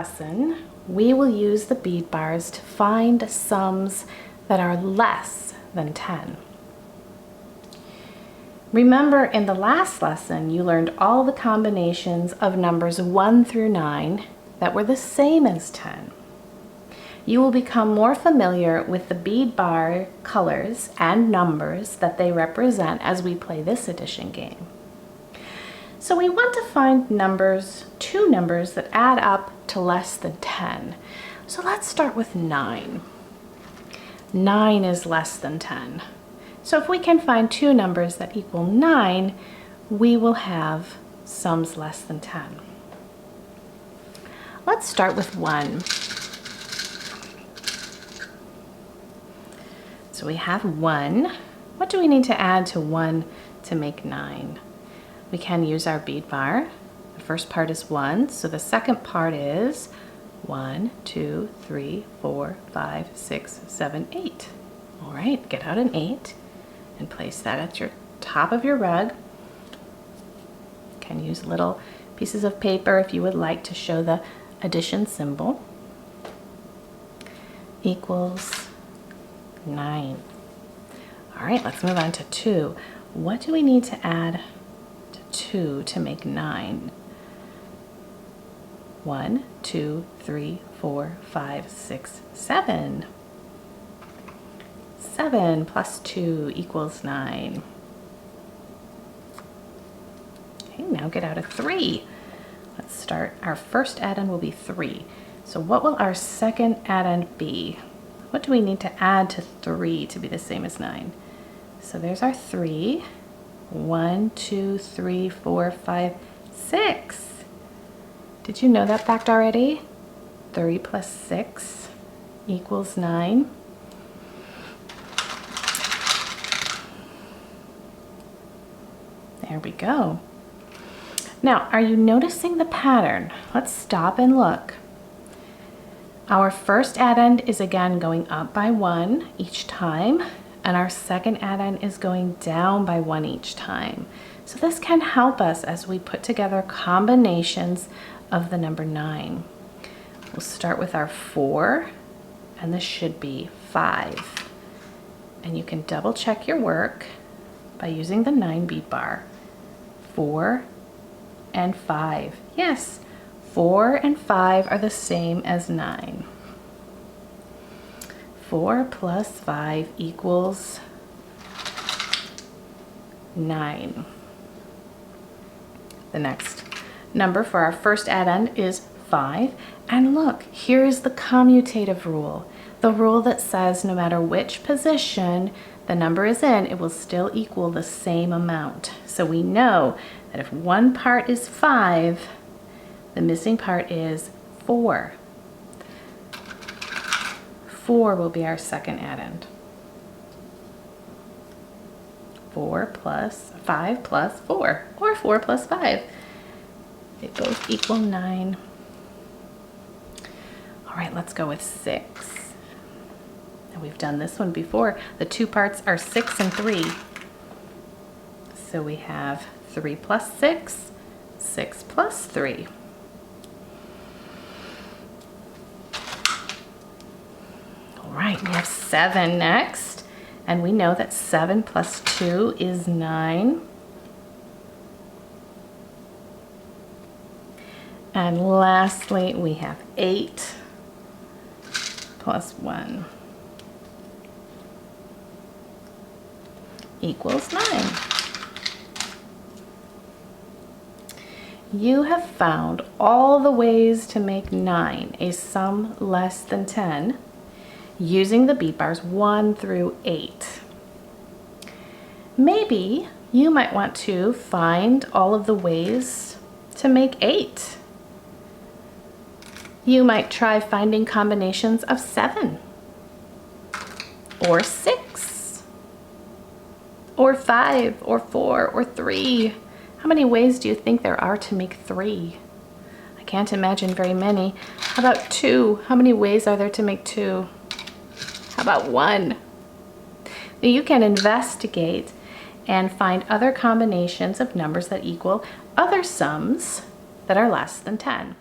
lesson, we will use the bead bars to find sums that are less than 10. Remember, in the last lesson, you learned all the combinations of numbers 1 through 9 that were the same as 10. You will become more familiar with the bead bar colors and numbers that they represent as we play this addition game. So we want to find two numbers that add up to less than 10. So let's start with 9. 9 is less than 10. So if we can find two numbers that equal 9, we will have sums less than 10. Let's start with 1. So we have 1. What do we need to add to 1 to make 9? We can use our bead bar. The first part is 1, so the second part is 1, 2, 3, 4, 5, 6, 7, 8. All right, get out an 8 and place that at your top of your rug. You can use little pieces of paper if you would like to show the addition symbol. Equals 9. All right, let's move on to 2. What do we need to add to 2 to make 9? 1, 2, 3, 4, 5, 6, 7. 7 plus 2 equals 9. Okay, now get out a 3. Let's start. Our first addend will be 3. So what will our second addend be? What do we need to add to 3 to be the same as 9? So there's our 3. 1, 2, 3, 4, 5, 6. Did you know that fact already? 3 plus 6 equals 9. There we go. Now, are you noticing the pattern? Let's stop and look. Our first addend is again going up by 1 each time, and our second addend is going down by 1 each time. So this can help us as we put together combinations of the number 9. We'll start with our 4, and this should be 5. And you can double check your work by using the 9 bead bar. 4 and 5. Yes, 4 and 5 are the same as 9. 4 plus 5 equals 9. The next number for our first addend is 5. And look, here is the commutative rule. The rule that says no matter which position the number is in, it will still equal the same amount. So we know that if one part is 5, the missing part is 4. 4 will be our second addend. 4 plus 5 plus 4, or 4 plus 5. They both equal 9. All right, let's go with 6. And we've done this one before. The two parts are 6 and 3. So we have 3 plus 6, 6 plus 3. All right, we have 7 next. And we know that 7 plus 2 is 9. And lastly, we have 8 plus 1 equals 9. You have found all the ways to make 9 a sum less than 10 using the bead bars 1 through 8. Maybe you might want to find all of the ways to make 8. You might try finding combinations of 7, or 6, or 5, or 4, or 3. How many ways do you think there are to make 3? I can't imagine very many. How about 2? How many ways are there to make 2? How about 1? You can investigate and find other combinations of numbers that equal other sums that are less than 10.